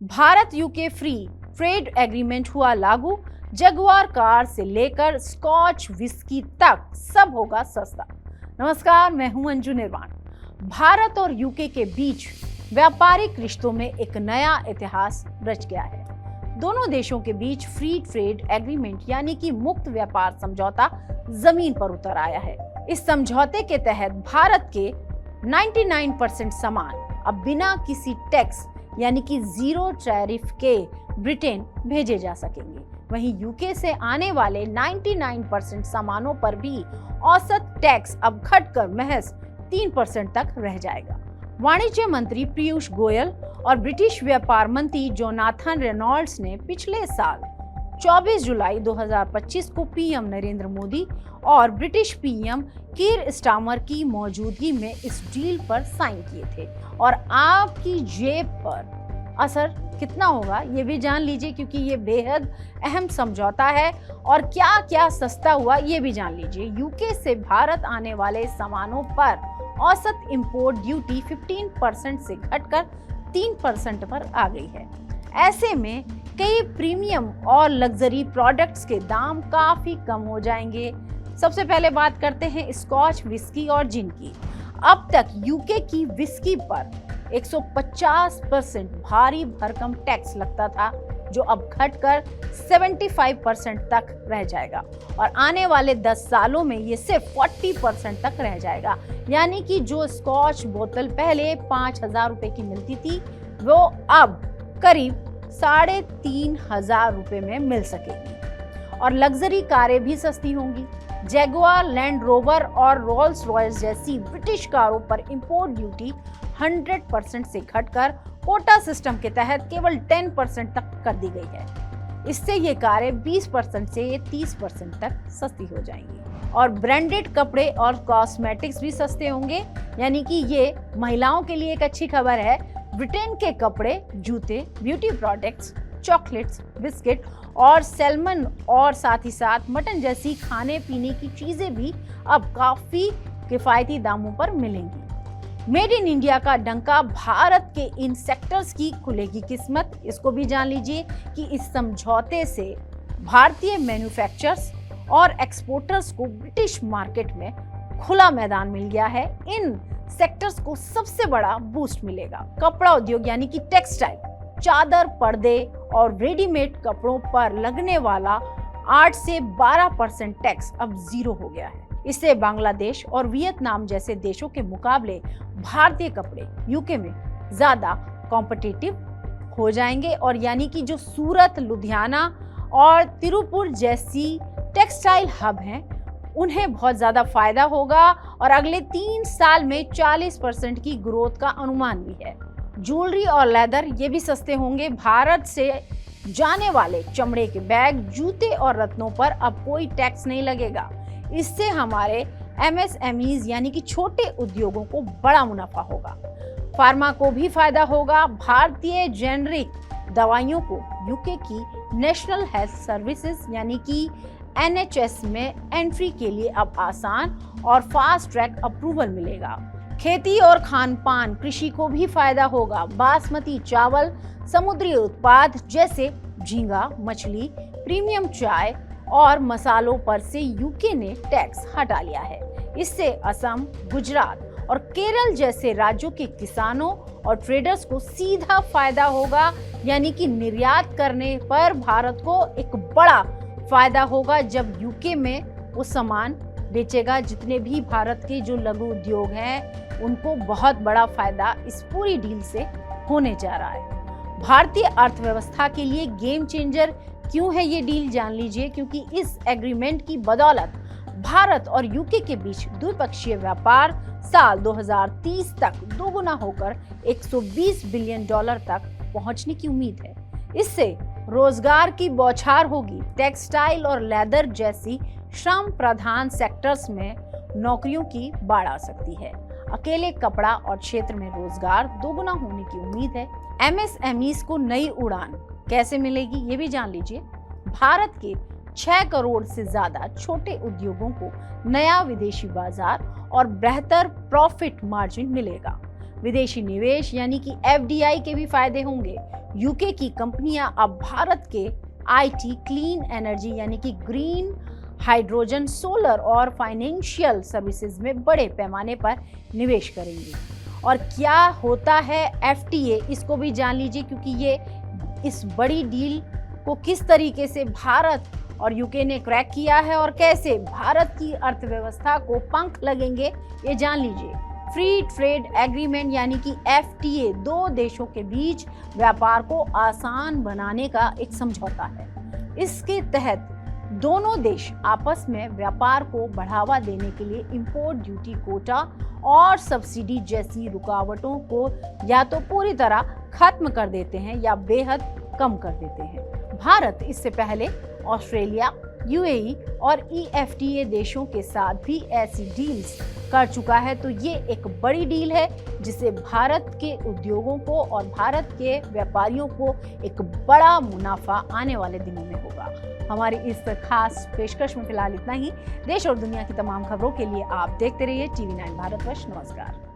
Bharat UK free trade agreement हुआ लागू। Jaguar car से लेकर स्कॉच विस्की तक सब होगा सस्ता। नमस्कार, मैं हूं अंजू निर्वाण। भारत और यूके के बीच व्यापारिक रिश्तों में एक नया इतिहास रच गया है। दोनों देशों के बीच फ्री ट्रेड एग्रीमेंट यानी कि मुक्त व्यापार समझौता जमीन पर उतर आया है। इस समझौते के तहत भारत के 99% सामान अब बिना किसी टैक्स यानी कि जीरो टैरिफ के ब्रिटेन भेजे जा सकेंगे। वहीं यूके से आने वाले 99% सामानों पर भी औसत टैक्स अब घटकर महज 3% तक रह जाएगा। वाणिज्य मंत्री पीयूष गोयल और ब्रिटिश व्यापार मंत्री जोनाथन रेनॉल्ड्स ने पिछले साल 24 जुलाई 2025 को पीएम नरेंद्र मोदी और ब्रिटिश पीएम कीर स्टारमर की मौजूदगी में इस डील पर साइन किए थे। और आपकी जेब पर असर कितना होगा ये भी जान लीजिए, क्योंकि ये बेहद अहम समझौता है। और क्या क्या सस्ता हुआ ये भी जान लीजिए। यूके से भारत आने वाले सामानों पर औसत इंपोर्ट ड्यूटी 15% से घटकर 3% पर आ गई है। ऐसे में कई प्रीमियम और लग्जरी प्रोडक्ट्स के दाम काफी कम हो जाएंगे। सबसे पहले बात करते हैं स्कॉच विस्की और जिन की। अब तक यूके की विस्की पर 150% भारी भरकम टैक्स लगता था, जो अब घटकर 75% तक रह जाएगा। और आने वाले 10 सालों में ये सिर्फ 40% तक रह जाएगा। यानी कि जो स्कॉच बोतल पहले 5,000 रुपए की मिलती थी, वो अब करीब 3,500 रुपए में मिल सकेगी। और लग्जरी कारें भी सस्ती होंगी। जैगुआर, लैंड रोवर और रोल्स रॉयस जैसी ब्रिटिश कारों पर इंपोर्ट ड्यूटी 100% से घटकर कोटा सिस्टम के तहत केवल 10% तक कर दी गई है। इससे ये कारें 20% से 30% तक सस्ती हो जाएंगी। और ब्रांडेड कपड़े और कॉस्मेटिक्स भी सस्ते होंगे। यानी कि ये महिलाओं के लिए एक अच्छी खबर है। ब्रिटेन के कपड़े, जूते, ब्यूटी प्रोडक्ट्स, चॉकलेट्स, बिस्किट और सैल्मन और साथ ही साथ मटन जैसी खाने पीने की चीजें भी अब काफी किफायती दामों पर मिलेंगी। मेड इन इंडिया का डंका भारत के इन सेक्टर्स की खुलेगी किस्मत। इसको भी जान लीजिए कि इस समझौते से भारतीय मैन्युफैक्चरर्स और एक्सपोर्टर्स को ब्रिटिश मार्केट में खुला मैदान मिल गया है। इन सेक्टर्स को सबसे बड़ा बूस्ट मिलेगा। कपड़ा उद्योग यानी कि टेक्सटाइल, चादर, पर्दे और रेडीमेड कपड़ों पर लगने वाला 8 से 12% टैक्स अब जीरो हो गया है। इससे बांग्लादेश और वियतनाम जैसे देशों के मुकाबले भारतीय कपड़े यूके में ज्यादा कॉम्पिटिटिव हो जाएंगे। और यानी कि जो सूरत, लुधियाना और तिरुपुर जैसी टेक्सटाइल हब हैं, उन्हें बहुत ज्यादा फायदा होगा। और अगले 3 साल में 40% की ग्रोथ का अनुमान भी है। ज्वेलरी और लेदर ये भी सस्ते होंगे। भारत से जाने वाले चमड़े के बैग, जूते और रत्नों पर अब कोई टैक्स नहीं लगेगा। इससे हमारे एमएसएमईज यानी कि छोटे उद्योगों को बड़ा मुनाफा होगा। फार्मा को भी फायदा होगा। भारतीय जेनरिक दवाइयों को यूके की नेशनल हेल्थ सर्विसेज यानी कि एनएचएस में एंट्री के लिए अब आसान और फास्ट ट्रैक अप्रूवल मिलेगा। खेती और खान पान, कृषि को भी फायदा होगा। बासमती चावल, समुद्री उत्पाद जैसे झींगा, मछली, प्रीमियम चाय और मसालों पर से यूके ने टैक्स हटा लिया है। इससे असम, गुजरात और केरल जैसे राज्यों के किसानों और ट्रेडर्स को सीधा फायदा होगा। यानी कि निर्यात करने पर भारत को एक बड़ा फायदा होगा जब यूके में वो सामान बेचेगा। जितने भी भारत के जो लघु उद्योग हैं, उनको बहुत बड़ा फायदा इस पूरी डील से होने जा रहा है। भारतीय अर्थव्यवस्था के लिए गेम चेंजर क्यों है ये डील, जान लीजिए। क्योंकि इस एग्रीमेंट की बदौलत भारत और यूके के बीच द्विपक्षीय व्यापार साल 2030 तक दोगुना होकर $120 बिलियन तक पहुंचने की उम्मीद है। इससे रोजगार की बौछार होगी। टेक्सटाइल और लेदर जैसी श्रम प्रधान सेक्टर्स में नौकरियों की बाढ़ आ सकती है। अकेले कपड़ा और क्षेत्र में रोजगार दोगुना होने की उम्मीद है। एमएसएमईज को नई उड़ान कैसे मिलेगी ये भी जान लीजिए। भारत के 6 करोड़ से ज्यादा छोटे उद्योगों को नया विदेशी बाजार और बेहतर प्रॉफिट मार्जिन मिलेगा। विदेशी निवेश यानी कि एफडीआई के भी फायदे होंगे। यूके की कंपनियां अब भारत के आईटी, क्लीन एनर्जी यानी कि ग्रीन हाइड्रोजन, सोलर और फाइनेंशियल सर्विसेज में बड़े पैमाने पर निवेश करेंगी। और क्या होता है एफटीए, इसको भी जान लीजिए, क्योंकि ये इस बड़ी डील को किस तरीके से भारत और यूके ने क्रैक किया है और कैसे भारत की अर्थव्यवस्था को पंख लगेंगे, ये जान लीजिए। फ्री ट्रेड एग्रीमेंट यानी कि एफटीए दो देशों के बीच व्यापार को आसान बनाने का एक समझौता है। इसके तहत दोनों देश आपस में व्यापार को बढ़ावा देने के लिए इंपोर्ट ड्यूटी, कोटा और सब्सिडी जैसी रुकावटों को या तो पूरी तरह खत्म कर देते हैं या बेहद कम कर देते हैं। भारत इससे पहले ऑस्ट्रेलिया, यूएई और ईएफटीए देशों के साथ भी ऐसी डील्स कर चुका है। तो ये एक बड़ी डील है जिससे भारत के उद्योगों को और भारत के व्यापारियों को एक बड़ा मुनाफा आने वाले दिनों में होगा। हमारी इस खास पेशकश में फिलहाल इतना ही। देश और दुनिया की तमाम खबरों के लिए आप देखते रहिए टीवी 9 भारतवर्ष। नमस्कार।